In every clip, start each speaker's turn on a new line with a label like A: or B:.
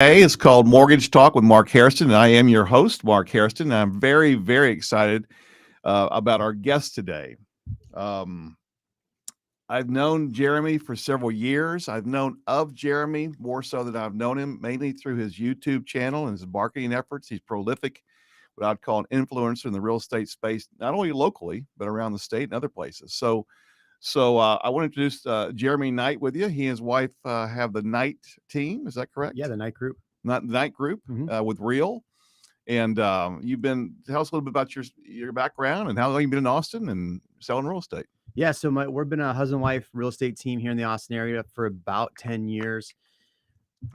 A: Hey, it's called Mortgage Talk with Mark Hairston, and I am your host, Mark Hairston. And I'm very, very excited about our guest today. Um, I've known Jeremy for several years. I've known of Jeremy more so than I've known him, mainly through his YouTube channel and his marketing efforts. He's prolific, what I'd call an influencer in the real estate space, not only locally, but around the state and other places. So I want to introduce Jeremy Knight with you. He and his wife have the Knight team. Is that correct?
B: Yeah, the Knight Group.
A: Not the Knight Group with Real. And tell us a little bit about your background and how long you've been in Austin and selling real estate.
B: Yeah, so we've been a husband-wife real estate team here in the Austin area for about 10 years.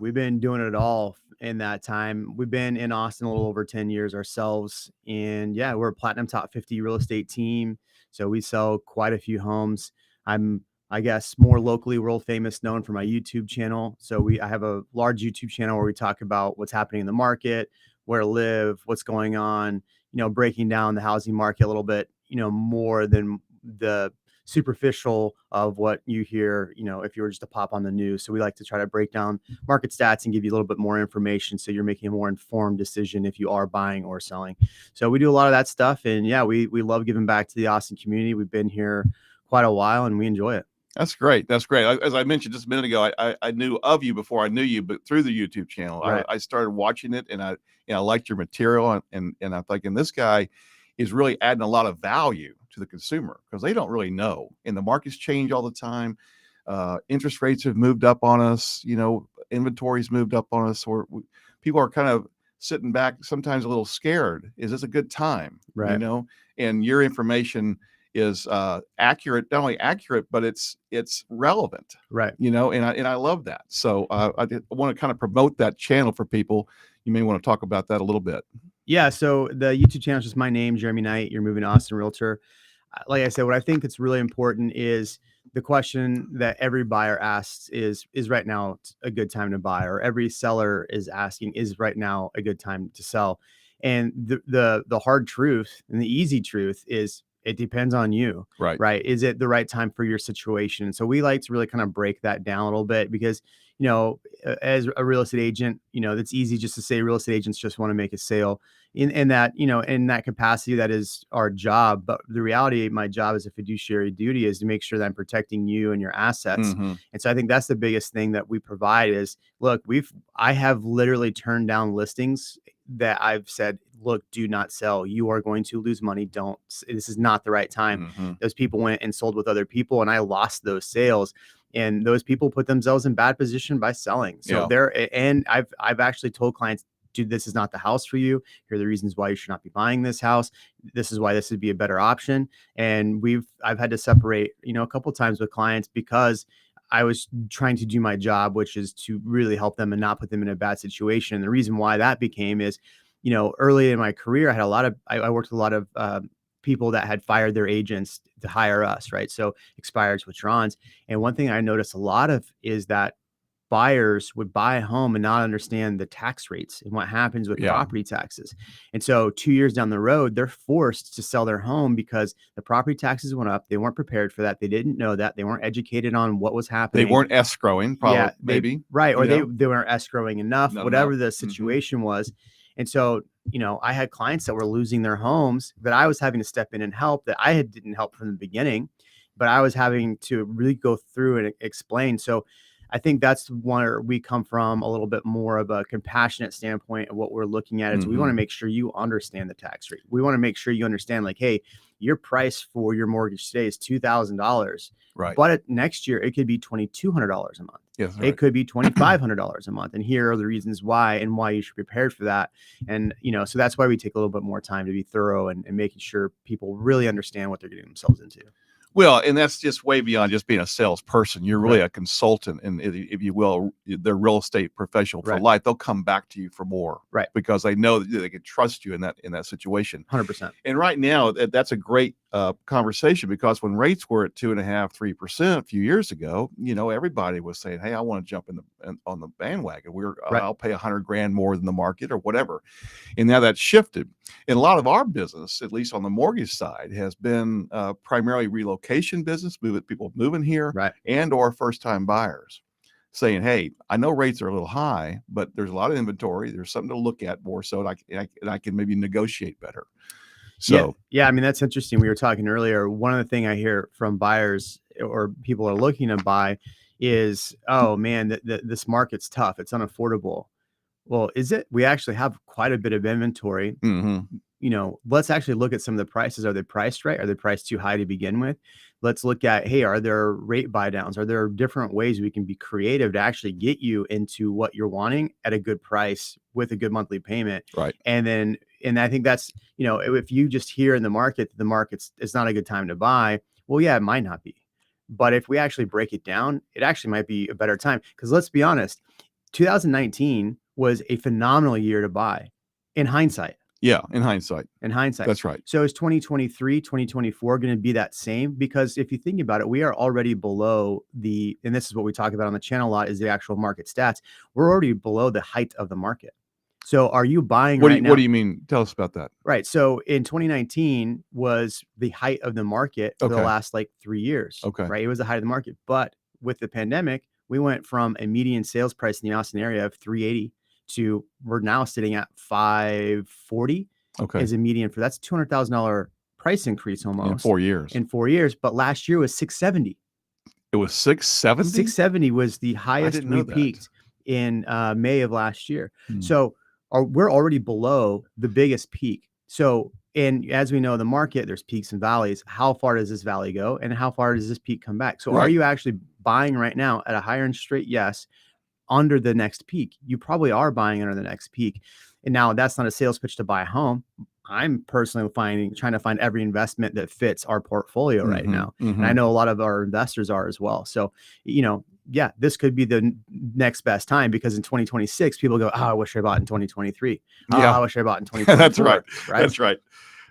B: We've been doing it all in that time. We've been in Austin a little over 10 years ourselves. And yeah, we're a Platinum Top 50 real estate team. So we sell quite a few homes. I guess, more locally world famous, known for my YouTube channel. So I have a large YouTube channel where we talk about what's happening in the market, where to live, what's going on, breaking down the housing market a little bit, more than the superficial of what you hear, if you were just to pop on the news. So we like to try to break down market stats and give you a little bit more information so you're making a more informed decision if you are buying or selling. So we do a lot of that stuff. And yeah, we love giving back to the Austin community. We've been here quite a while and we enjoy it.
A: That's great. That's great. As I mentioned just a minute ago, I knew of you before I knew you, but through the YouTube channel,
B: Right.
A: I started watching it and I liked your material and I'm thinking this guy is really adding a lot of value to the consumer because they don't really know. And the markets change all the time. Interest rates have moved up on us. Inventory's moved up on us. Or people are kind of sitting back, sometimes a little scared. Is this a good time?
B: Right.
A: And your information is accurate, not only accurate, but it's relevant.
B: Right.
A: And I love that. So I want to kind of promote that channel for people. You may want to talk about that a little bit.
B: Yeah. So the YouTube channel is just my name, Jeremy Knight. You're moving to Austin Realtor. Like I said, what I think that's really important is the question that every buyer asks is right now a good time to buy? Or every seller is asking, is right now a good time to sell? And the hard truth and the easy truth is it depends on you, right? Is it the right time for your situation? So we like to really kind of break that down a little bit because, as a real estate agent, it's easy just to say real estate agents just want to make a sale in that, in that capacity, that is our job. But the reality, my job as a fiduciary duty is to make sure that I'm protecting you and your assets. And so I think that's the biggest thing that we provide is, look, I have literally turned down listings that I've said, look, do not sell. You are going to lose money. This is not the right time. Those people went and sold with other people and I lost those sales. And those people put themselves in bad position by selling. So I've actually told clients, dude, this is not the house for you. Here are the reasons why you should not be buying this house. This is why this would be a better option. And I've had to separate, a couple of times with clients because I was trying to do my job, which is to really help them and not put them in a bad situation. And the reason why that became is, early in my career, I worked with a lot of people that had fired their agents to hire us, right? So expireds, withdrawals. And one thing I noticed a lot of is that buyers would buy a home and not understand the tax rates and what happens with property taxes. And so 2 years down the road, they're forced to sell their home because the property taxes went up. They weren't prepared for that. They didn't know that. They weren't educated on what was happening.
A: They weren't escrowing, probably, maybe.
B: Right. Or they weren't escrowing enough, whatever the situation was. And so, I had clients that were losing their homes that I was having to step in and help that I didn't help from the beginning, but I was having to really go through and explain. So I think that's where we come from, a little bit more of a compassionate standpoint of what we're looking at is we want to make sure you understand the tax rate. We want to make sure you understand, like, hey, your price for your mortgage today is $2,000.
A: Right.
B: But next year, it could be $2,200 a month.
A: Yes, right.
B: It could be $2,500 a month. And here are the reasons why and why you should be prepared for that. And, so that's why we take a little bit more time to be thorough and making sure people really understand what they're getting themselves into.
A: Well, and that's just way beyond just being a salesperson. You're really a consultant, and if you will, they're real estate professional for life. They'll come back to you for more, because they know that they can trust you in that situation.
B: 100%.
A: And right now, that's a great conversation because when rates were at 2.5%, 3% a few years ago, everybody was saying, "Hey, I want to jump on the bandwagon. I'll pay $100,000 more than the market or whatever." And now that's shifted. And a lot of our business, at least on the mortgage side, has been primarily relocation business, people moving here, and or first-time buyers. saying, hey, I know rates are a little high, but there's a lot of inventory. There's something to look at more so, and I can maybe negotiate better. So
B: yeah, I mean, that's interesting. We were talking earlier. One of the things I hear from buyers or people are looking to buy is, oh man, this market's tough. It's unaffordable. Well, is it? We actually have quite a bit of inventory.
A: mhm,
B: Let's actually look at some of the prices. Are they priced right? Are they priced too high to begin with? Let's look at, hey, are there rate buy downs? Are there different ways we can be creative to actually get you into what you're wanting at a good price with a good monthly payment?
A: right.
B: And I think that's, if you just hear in the market that the market's, it's not a good time to buy. Well, yeah, it might not be. But if we actually break it down, it actually might be a better time. Because let's be honest, 2019 was a phenomenal year to buy in hindsight.
A: Yeah, in hindsight. That's right.
B: So is 2023, 2024 going to be that same? Because if you think about it, we are already below and this is what we talk about on the channel a lot, is the actual market stats. We're already below the height of the market. So are you buying
A: What
B: now?
A: do you mean? Tell us about that.
B: Right. So in 2019 was the height of the market for the last like 3 years.
A: Okay.
B: Right. It was the height of the market. But with the pandemic, we went from a median sales price in the Austin area of 380 to we're now sitting at 540 as a median for that's $200,000 price increase almost
A: in 4 years.
B: In 4 years. But last year was 670.
A: It was 670?
B: 670 was the highest we peaked in May of last year. So we're already below the biggest peak. So, and as we know, the market, there's peaks and valleys. How far does this valley go? And how far does this peak come back? So are you actually buying right now at a higher interest rate? Yes. Under the next peak. You probably are buying under the next peak. And now that's not a sales pitch to buy a home. I'm personally trying to find every investment that fits our portfolio right now. And I know a lot of our investors are as well. So, yeah, this could be the next best time because in 2026, people go, oh, I wish I bought in 2023. Oh, I wish I bought in 2024.
A: That's right. That's right.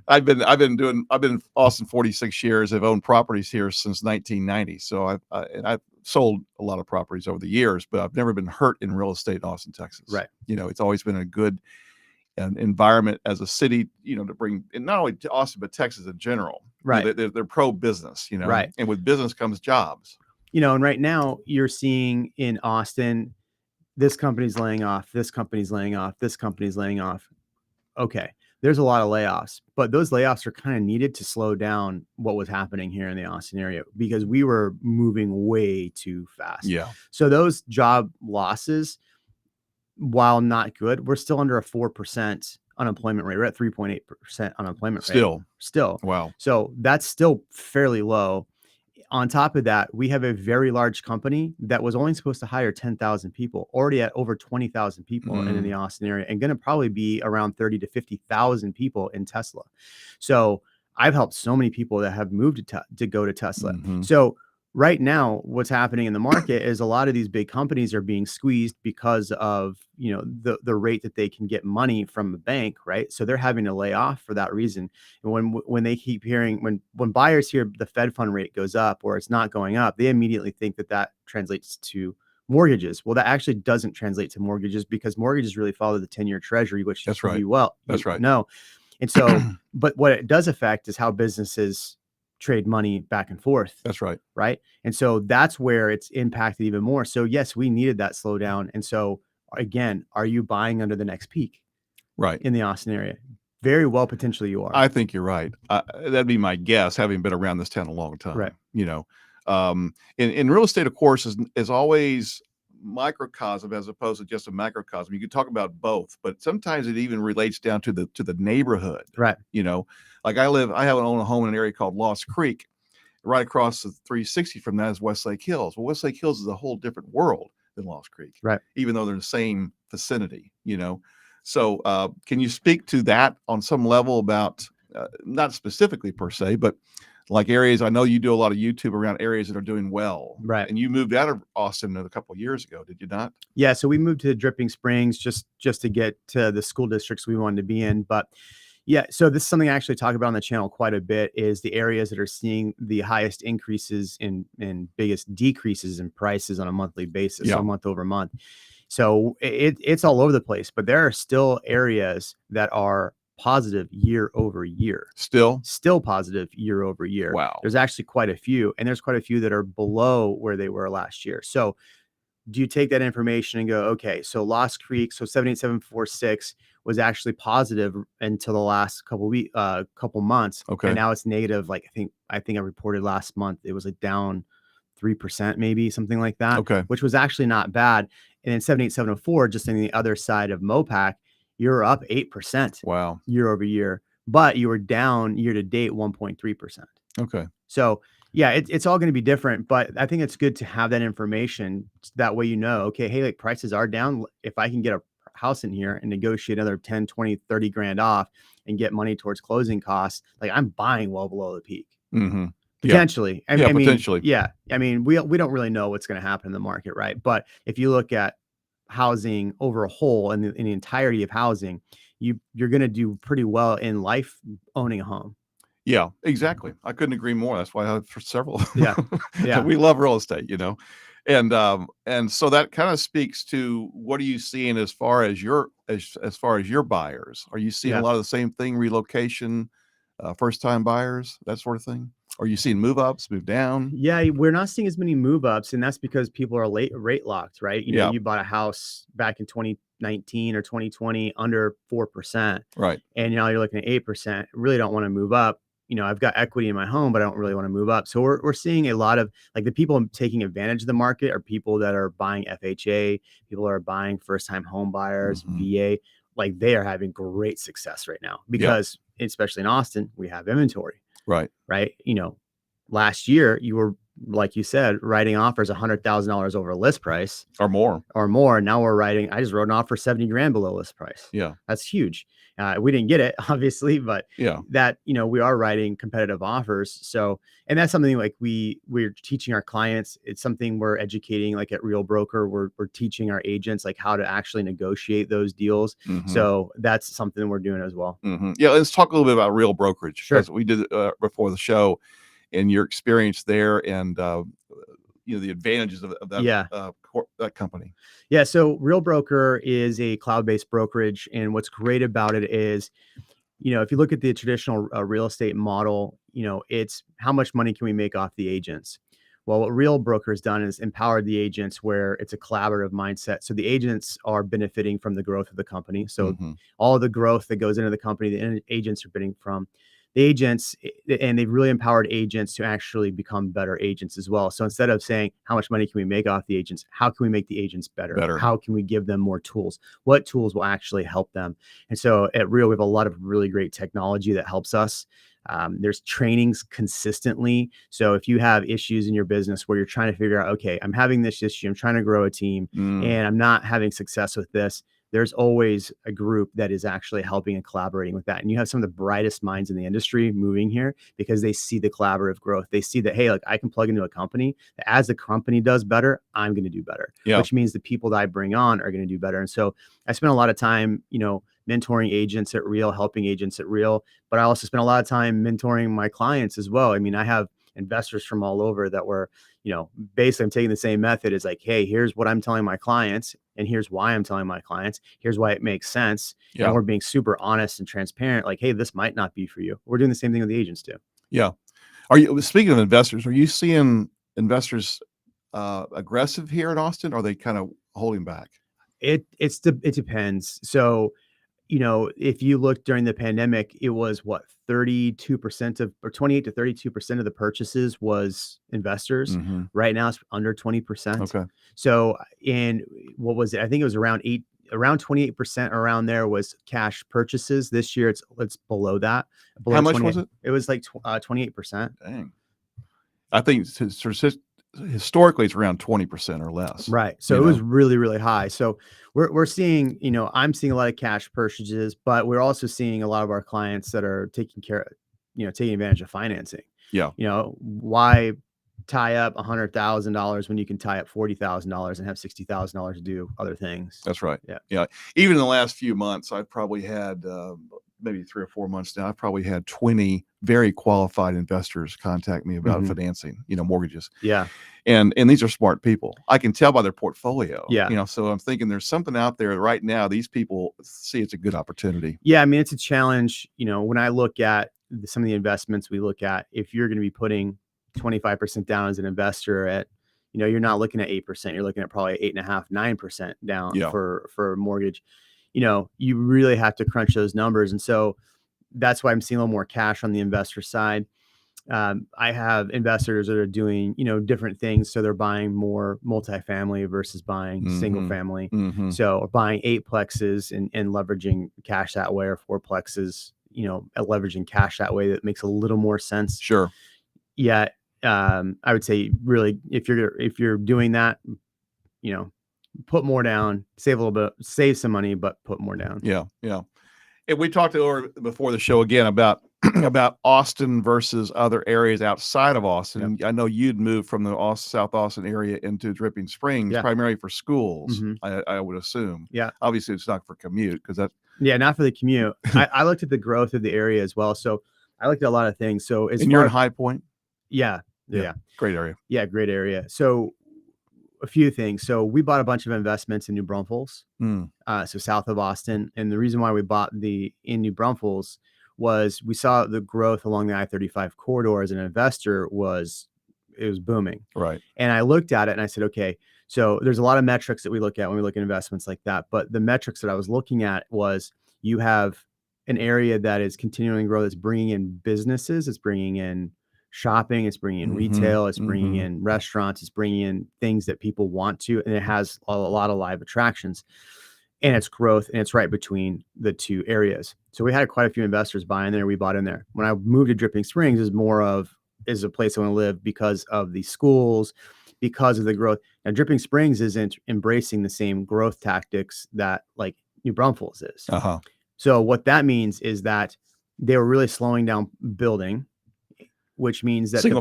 A: I've been in Austin 46 years. I've owned properties here since 1990. So I've sold a lot of properties over the years, but I've never been hurt in real estate in Austin, Texas.
B: Right.
A: It's always been a good environment as a city, to bring, and not only to Austin, but Texas in general.
B: Right.
A: They're pro-business,
B: Right.
A: And with business comes jobs.
B: And right now you're seeing in Austin, this company's laying off, this company's laying off, this company's laying off. Okay. There's a lot of layoffs, but those layoffs are kind of needed to slow down what was happening here in the Austin area because we were moving way too fast.
A: Yeah.
B: So those job losses, while not good, we're still under a 4% unemployment rate. We're at 3.8% unemployment rate. Still.
A: Wow.
B: So that's still fairly low. On top of that, we have a very large company that was only supposed to hire 10,000 people, already at over 20,000 people in the Austin area, and going to probably be around 30 to 50,000 people in Tesla. So I've helped so many people that have moved to go to Tesla. So right now, what's happening in the market is a lot of these big companies are being squeezed because of, the rate that they can get money from the bank, right? So they're having to lay off for that reason. And when they keep hearing, when buyers hear the Fed fund rate goes up or it's not going up, they immediately think that translates to mortgages. Well, that actually doesn't translate to mortgages because mortgages really follow the 10-year treasury, which
A: that's right.
B: That's right. No. And so, but what it does affect is how businesses trade money back and forth.
A: That's right.
B: Right. And so that's where it's impacted even more. So yes, we needed that slowdown. And so again, are you buying under the next peak?
A: Right.
B: In the Austin area? Very well, potentially you are.
A: I think you're right. That'd be my guess, having been around this town a long time.
B: Right.
A: In real estate, of course, is always microcosm as opposed to just a macrocosm. You could talk about both, but sometimes it even relates down to the neighborhood.
B: Right.
A: Like I own a home in an area called Lost Creek. Right across the 360 from that is Westlake Hills. Well, Westlake Hills is a whole different world than Lost Creek.
B: Right.
A: Even though they're in the same vicinity, So can you speak to that on some level about, not specifically per se, but like areas? I know you do a lot of YouTube around areas that are doing well.
B: Right.
A: And you moved out of Austin a couple of years ago, did you not?
B: Yeah. So we moved to Dripping Springs just to get to the school districts we wanted to be in. But yeah, so this is something I actually talk about on the channel quite a bit, is the areas that are seeing the highest increases and biggest decreases in prices on a monthly basis, so month over month. So it's all over the place, but there are still areas that are positive year over year. Still positive year over year.
A: Wow.
B: There's actually quite a few, and there's quite a few that are below where they were last year. So do you take that information and go, okay, so Lost Creek, so 78746 was actually positive until the last couple months,
A: Okay.
B: and now it's negative. Like I think I reported last month it was like down 3%, maybe something like that,
A: Okay.
B: which was actually not bad. And then 78704, just on the other side of Mopac, you're up 8%
A: Wow.
B: year over year, but you were down year to date 1.3%.
A: Okay.
B: So yeah, it's all going to be different, but I think it's good to have that information. That way, okay, hey, like prices are down. If I can get a house in here and negotiate another 10, 20, 30 grand off and get money towards closing costs, like I'm buying well below the peak.
A: Mm-hmm.
B: Potentially.
A: Yeah.
B: I mean,
A: Potentially.
B: yeah. I mean, we don't really know what's going to happen in the market, right? But if you look at housing over a whole and in the entirety of housing, you're going to do pretty well in life owning a home.
A: Yeah, exactly. I couldn't agree more. That's why I have for several.
B: Yeah. Yeah.
A: We love real estate, and so that kind of speaks to what are you seeing as far as your buyers? Are you seeing a lot of the same thing, relocation, first time buyers, that sort of thing? Are you seeing move ups, move down?
B: Yeah, we're not seeing as many move ups, and that's because people are rate locked, right? You bought a house back in 2019 or 2020 under 4%,
A: Right.
B: and now you're looking at 8%. Really don't want to move up. I've got equity in my home, but I don't really want to move up. So we're seeing a lot of like the people taking advantage of the market are people that are buying FHA, people are buying first time home buyers, VA. Like they are having great success right now because especially in Austin, we have inventory.
A: Right.
B: Right. Last year you were, like you said, writing offers $100,000 over list price
A: or more.
B: Now I just wrote an offer 70 grand below list price.
A: Yeah.
B: That's huge. We didn't get it obviously, but that, we are writing competitive offers. So, and that's something like we're teaching our clients. It's something we're educating, like at Real Broker, we're teaching our agents like how to actually negotiate those deals. So that's something we're doing as well.
A: Yeah. Let's talk a little bit about Real Brokerage.
B: Sure.
A: We did before the show and your experience there and, the advantages of that, that company.
B: Yeah. So Real Broker is a cloud-based brokerage. And what's great about it is, if you look at the traditional real estate model, it's how much money can we make off the agents? Well, what Real Broker has done is empowered the agents where it's a collaborative mindset. So the agents are benefiting from the growth of the company. So all of the growth that goes into the company, the agents are benefiting from. The agents, and they've really empowered agents to actually become better agents as well. So instead of saying, how much money can we make off the agents? How can we make the agents better? How can we give them more tools? What tools will actually help them? And so at Real, we have a lot of really great technology that helps us. There's trainings consistently. So if you have issues in your business where you're trying to figure out, okay, I'm having this issue, I'm trying to grow a team and I'm not having success with this, there's always a group that is actually helping and collaborating with that. And you have some of the brightest minds in the industry moving here because they see the collaborative growth. They see that, hey, like I can plug into a company that as the company does better, I'm going to do better, which means the people that I bring on are going to do better. And so I spent a lot of time, mentoring agents at Real, helping agents at Real, but I also spent a lot of time mentoring my clients as well. I mean, I have investors from all over that were, basically I'm taking the same method as like, hey, here's what I'm telling my clients and here's why I'm telling my clients. Here's why it makes sense. And we're being super honest and transparent. Like, hey, this might not be for you. We're doing the same thing with the agents too.
A: Yeah. Speaking of investors, are you seeing investors aggressive here in Austin? Or are they kind of holding back?
B: It depends. So, if you look during the pandemic, it was 32% or 28 to 32% of the purchases was investors. Right now it's under 20%.
A: Okay.
B: So, and what was it? I think it was around 28% around there was cash purchases. This year it's below that.
A: How much was it?
B: It was like 28%.
A: Dang. I think historically it's around 20% or less.
B: Right. So it was really, really high. So we're seeing, I'm seeing a lot of cash purchases, but we're also seeing a lot of our clients that are taking advantage of financing.
A: Yeah.
B: Why tie up $100,000 when you can tie up $40,000 and have $60,000 to do other things?
A: That's right.
B: Yeah.
A: Yeah. Even in the last few months, I've probably had maybe 3 or 4 months now, I've probably had 20 very qualified investors contact me about financing, mortgages.
B: Yeah.
A: And these are smart people. I can tell by their portfolio.
B: Yeah.
A: So I'm thinking there's something out there right now. These people see it's a good opportunity.
B: Yeah. I mean, it's a challenge. When I look at some of the investments we look at, if you're going to be putting 25% down as an investor at, you're not looking at 8%. You're looking at probably 8.5%, 9% down
A: Yeah.
B: for a mortgage. You really have to crunch those numbers. And so that's why I'm seeing a little more cash on the investor side. I have investors that are doing, different things. So they're buying more multifamily versus buying single family. So buying 8plexes and leveraging cash that way, or 4plexes, leveraging cash that way. That makes a little more sense.
A: Sure.
B: Yet, I would say really, if you're doing that, put more down, save a little bit, save some money, but put more down.
A: Yeah. Yeah. And we talked before the show again about Austin versus other areas outside of Austin. Yep. I know you'd moved from the South Austin area into Dripping Springs, primarily for schools. I would assume. Yeah. Obviously, it's not for commute because that.
B: Yeah, not for the commute. I looked at the growth of the area as well. So I looked at a lot of things. So
A: you're in High Point.
B: Yeah.
A: Great area.
B: Yeah, great area. So a few things. So we bought a bunch of investments in New Braunfels, so south of Austin. And the reason why we bought in New Braunfels was we saw the growth along the I-35 corridor as an investor it was booming.
A: Right.
B: And I looked at it and I said, okay, so there's a lot of metrics that we look at when we look at investments like that. But the metrics that I was looking at was you have an area that is continuing to grow, that's bringing in businesses, it's bringing in shopping, it's bringing in retail, it's bringing in restaurants, it's bringing in things that people want to, and it has a lot of live attractions, and it's growth, and it's right between the two areas. So we had quite a few investors buying there. We bought in there. When I moved to Dripping Springs, is a place I want to live because of the schools, because of the growth. Now Dripping Springs isn't embracing the same growth tactics that like New Braunfels is. So what that means is that they were really slowing down building, which means that single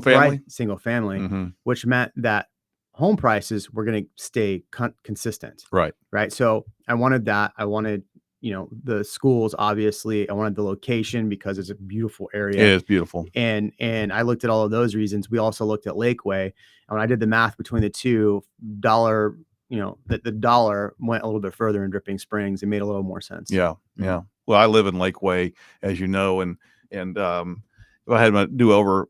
B: family, which meant that home prices were going to stay consistent.
A: Right.
B: So I wanted that. I wanted, the schools, obviously. I wanted the location because it's a beautiful area.
A: It is beautiful.
B: And I looked at all of those reasons. We also looked at Lakeway. And when I did the math between the two, the dollar went a little bit further in Dripping Springs. It made a little more sense.
A: Yeah. Yeah. Well, I live in Lakeway, as you know, and if I had my do-over,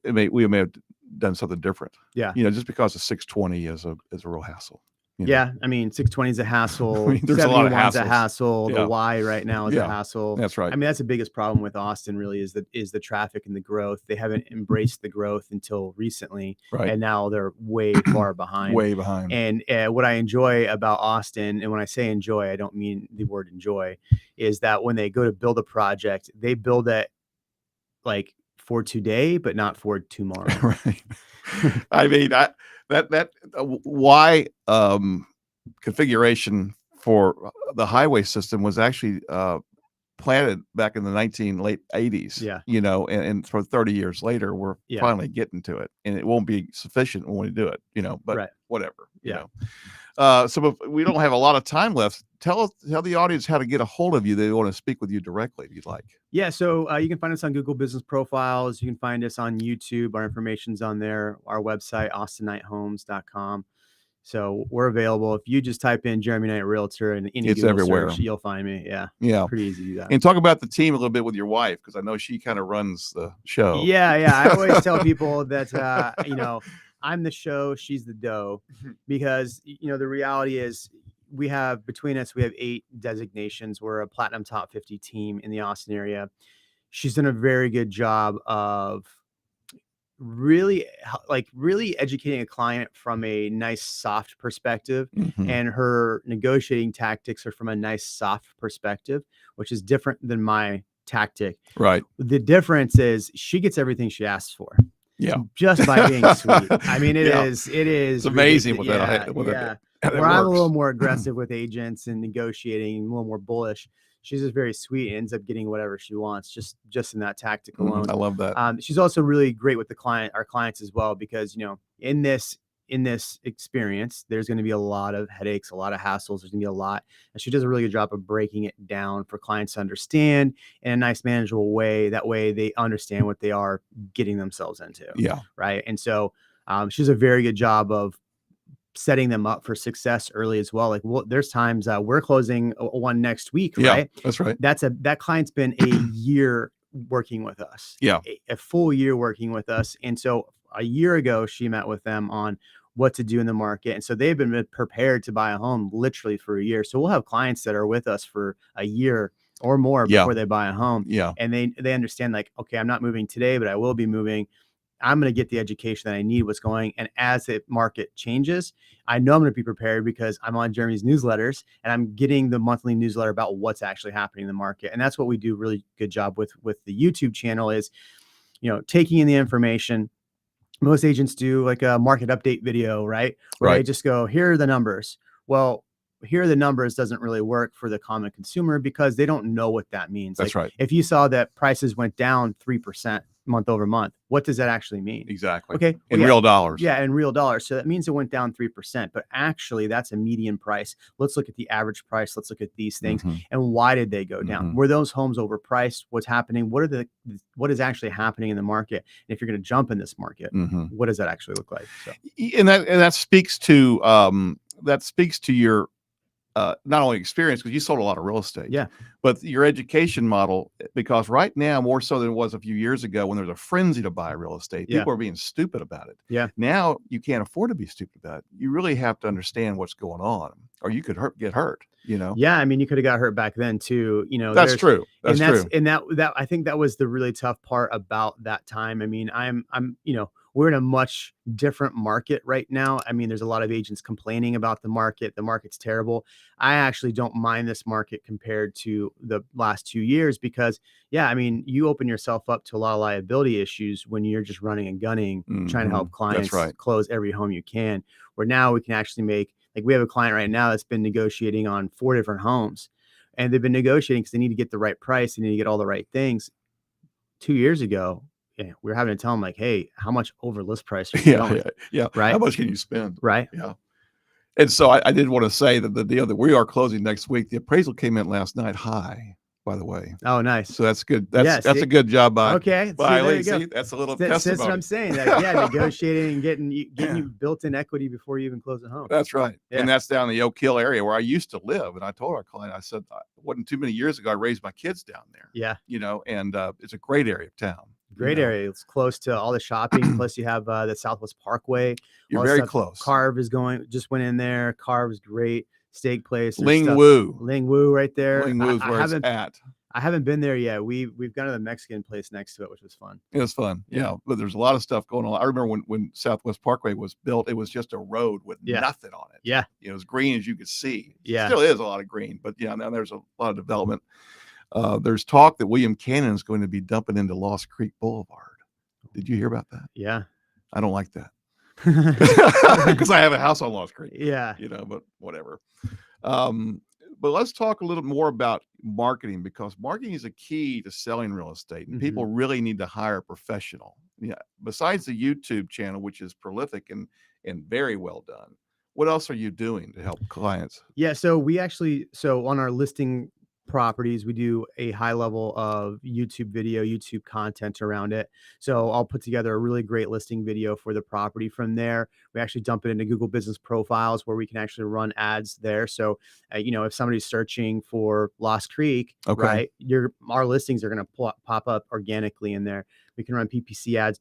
A: we may have done something different.
B: Yeah.
A: Just because the 620 is a real hassle.
B: Yeah. I mean, 620 is a hassle.
A: There's a lot of hassles.
B: A hassle. The Y right now is a hassle.
A: That's right.
B: I mean, that's the biggest problem with Austin really is the traffic and the growth. They haven't embraced the growth until recently.
A: Right.
B: And now they're way far behind.
A: Way behind.
B: And what I enjoy about Austin, and when I say enjoy, I don't mean the word enjoy, is that when they go to build a project, they build it like for today, but not for tomorrow.
A: Right. I mean, that why configuration for the highway system was actually planted back in the late 80s.
B: Yeah.
A: And for 30 years later, we're finally getting to it, and it won't be sufficient when we do it, but whatever, so we don't have a lot of time left. Tell the audience how to get a hold of you. They want to speak with you directly if you'd like.
B: Yeah. So you can find us on Google Business Profiles. You can find us on YouTube. Our information's on there. Our website, austinKnightHomes.com. So we're available. If you just type in Jeremy Knight Realtor and any Google
A: everywhere.
B: search, you'll find me. Yeah.
A: Yeah.
B: Pretty easy to do that.
A: And talk about the team a little bit with your wife, because I know she kind of runs the show.
B: Yeah. Yeah. I always tell people that, I'm the show, she's the dough, because, the reality is between us, we have 8 designations. We're a platinum top 50 team in the Austin area. She's done a very good job of really educating a client from a nice soft perspective, and her negotiating tactics are from a nice soft perspective, which is different than my tactic.
A: Right.
B: The difference is she gets everything she asks for.
A: Yeah.
B: Just by being sweet. I mean, it is.
A: It's amazing what that
B: where I'm a little more aggressive with agents and negotiating, a little more bullish. She's just very sweet and ends up getting whatever she wants just in that tactic alone.
A: I love that.
B: She's also really great with our clients as well, because, in this experience, there's going to be a lot of headaches, a lot of hassles. There's going to be a lot. And she does a really good job of breaking it down for clients to understand in a nice, manageable way. That way they understand what they are getting themselves into.
A: Yeah.
B: Right. And so she does a very good job of setting them up for success early as well. Like, there's times we're closing one next week, right?
A: Yeah, that's right.
B: That client's been a year working with us.
A: Yeah.
B: A full year working with us. And so a year ago, she met with them on what to do in the market. And so they've been prepared to buy a home literally for a year. So we'll have clients that are with us for a year or more before they buy a home.
A: Yeah.
B: And they understand, like, okay, I'm not moving today, but I will be moving. I'm going to get the education that I need, what's going. And as the market changes, I know I'm going to be prepared because I'm on Jeremy's newsletters and I'm getting the monthly newsletter about what's actually happening in the market. And that's what we do a really good job with the YouTube channel is, taking in the information. Most agents do like a market update video, right? Where they just go, here are the numbers. Well, here are the numbers doesn't really work for the common consumer because they don't know what that means.
A: That's right.
B: If you saw that prices went down 3% month over month, what does that actually mean?
A: Exactly.
B: Okay.
A: In real dollars.
B: Yeah, in real dollars. So that means it went down 3%, but actually that's a median price. Let's look at the average price. Let's look at these things. And why did they go down? Were those homes overpriced? What's happening? What is actually happening in the market? And if you're going to jump in this market, what does that actually look like? So.
A: And that speaks to your not only experience, because you sold a lot of real estate, but your education model, because right now, more so than it was a few years ago when there was a frenzy to buy real estate, people are being stupid about it. Now you can't afford to be stupid about it. You really have to understand what's going on, or you could get hurt.
B: Yeah, I mean, you could have got hurt back then too.
A: That's true.
B: And that I think that was the really tough part about that time. I mean, I'm we're in a much different market right now. I mean, there's a lot of agents complaining about the market. The market's terrible. I actually don't mind this market compared to the last 2 years because, I mean, you open yourself up to a lot of liability issues when you're just running and gunning, trying to help clients close every home you can. Where now we can actually make, like, we have a client right now that's been negotiating on 4 different homes, and they've been negotiating because they need to get the right price. They need to get all the right things. 2 years ago, we were having to tell them, like, hey, how much over list price are you going? Right.
A: How much can you spend?
B: Right.
A: Yeah. And so I did want to say that the deal that we are closing next week, the appraisal came in last night high, by the way.
B: Oh, nice.
A: So that's good. That's a good job by
B: Lee.
A: See, that's a little
B: testimony.
A: That's
B: what I'm saying. Negotiating and getting you built-in equity before you even close a home.
A: That's right. Yeah. And that's down in the Oak Hill area where I used to live. And I told our client, I said, it wasn't too many years ago, I raised my kids down there.
B: Yeah.
A: And it's a great area of town.
B: Great area. It's close to all the shopping. Plus, you have the Southwest Parkway.
A: You're very close.
B: Carve just went in there. Carve is great. Steak place.
A: Ling Wu right
B: there.
A: Ling Wu is where it's at.
B: I haven't been there yet. We've gone to the Mexican place next to it, which was fun.
A: It was fun. Yeah. But there's a lot of stuff going on. I remember when Southwest Parkway was built, it was just a road with nothing on it.
B: Yeah.
A: It was green as you could see.
B: Yeah.
A: It still is a lot of green, but now there's a lot of development. There's talk that William Cannon is going to be dumping into Lost Creek Boulevard. Did you hear about that?
B: Yeah.
A: I don't like that because I have a house on Lost Creek.
B: Yeah.
A: But whatever. But let's talk a little more about marketing, because marketing is a key to selling real estate, and people really need to hire a professional. Yeah. Besides the YouTube channel, which is prolific and very well done, what else are you doing to help clients?
B: Yeah. So on our listing properties, we do a high level of YouTube video, YouTube content around it. So I'll put together a really great listing video for the property. From there, we actually dump it into Google Business Profiles where we can actually run ads there. So, if somebody's searching for Lost Creek, right, our listings are going to pop up organically in there. We can run PPC ads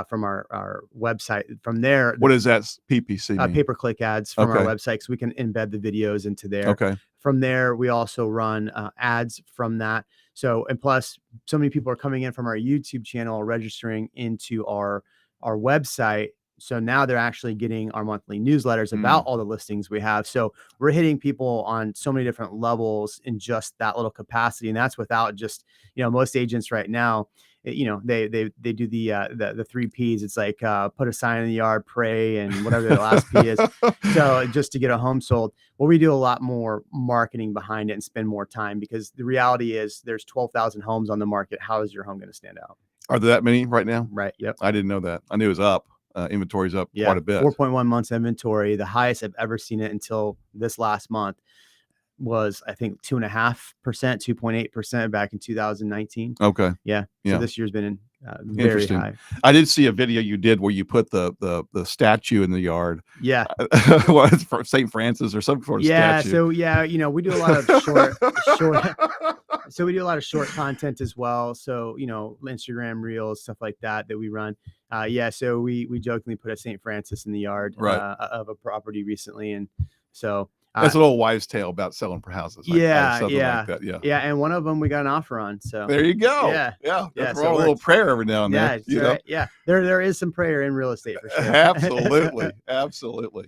B: from our website. From there,
A: what is that PPC?
B: Pay-per-click ads from our website, so we can embed the videos into there.
A: Okay.
B: From there, we also run ads from that. So, and plus, so many people are coming in from our YouTube channel, registering into our website. So now they're actually getting our monthly newsletters about all the listings we have. So we're hitting people on so many different levels in just that little capacity. And that's without just, most agents right now, they do the 3 Ps. It's like put a sign in the yard, pray, and whatever the last P is. So just to get a home sold. Well, we do a lot more marketing behind it and spend more time, because the reality is there's 12,000 homes on the market. How is your home going to stand out?
A: Are there that many right now?
B: Right. Yep.
A: I didn't know that. I knew it was up. Inventory's up quite a bit.
B: 4.1 months inventory. The highest I've ever seen it until this last month was, I think, 2.5%, 2.8% back in 2019.
A: Okay.
B: Yeah. So this year's been very high.
A: I did see a video you did where you put the statue in the yard.
B: Yeah.
A: Well, it's for St. Francis or some sort of statue.
B: So we do a lot of short So we do a lot of short content as well. So, Instagram reels, stuff like that we run. So we jokingly put a St. Francis in the yard of a property recently. And so
A: that's an old wives' tale about selling for houses. Like that.
B: Yeah. And one of them we got an offer on. So
A: there you go.
B: Yeah.
A: That's a little prayer every now and then.
B: Right. Yeah. There is some prayer in real estate for sure.
A: Absolutely.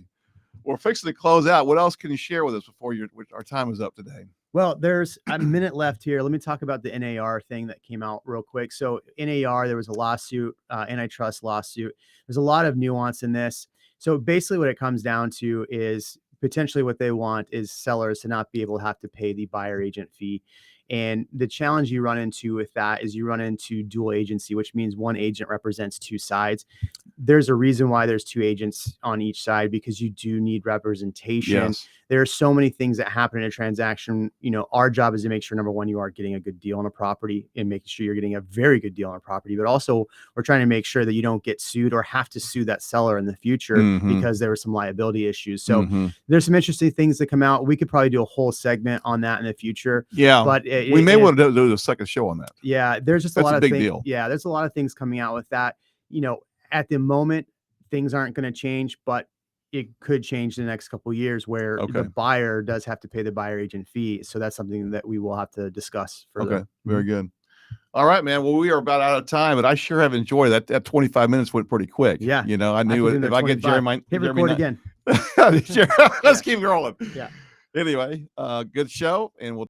A: We're fixing to close out. What else can you share with us before our time is up today?
B: Well, there's a minute left here. Let me talk about the NAR thing that came out real quick. So NAR, there was a lawsuit, antitrust lawsuit. There's a lot of nuance in this. So basically what it comes down to is potentially what they want is sellers to not be able to have to pay the buyer agent fee. And the challenge you run into with that is you run into dual agency, which means one agent represents two sides. There's a reason why there's two agents on each side, because you do need representation.
A: Yes.
B: There are so many things that happen in a transaction. Our job is to make sure, number one, you are getting a good deal on a property and making sure you're getting a very good deal on a property. But also we're trying to make sure that you don't get sued or have to sue that seller in the future because there were some liability issues. So there's some interesting things that come out. We could probably do a whole segment on that in the future.
A: Yeah.
B: But
A: we may want to do a second show on that.
B: Yeah. There's just
A: That's
B: a lot
A: a
B: of
A: big
B: things.
A: deal.
B: Yeah. There's a lot of things coming out with that. At the moment, things aren't going to change, but it could change in the next couple of years where the buyer does have to pay the buyer agent fee. So that's something that we will have to discuss further.
A: Okay. Very good. All right, man. Well, we are about out of time, but I sure have enjoyed that. That 25 minutes went pretty quick.
B: Yeah.
A: I knew it. If I get Jeremy,
B: hit record again.
A: Let's keep rolling.
B: Yeah.
A: Anyway, good show, and we'll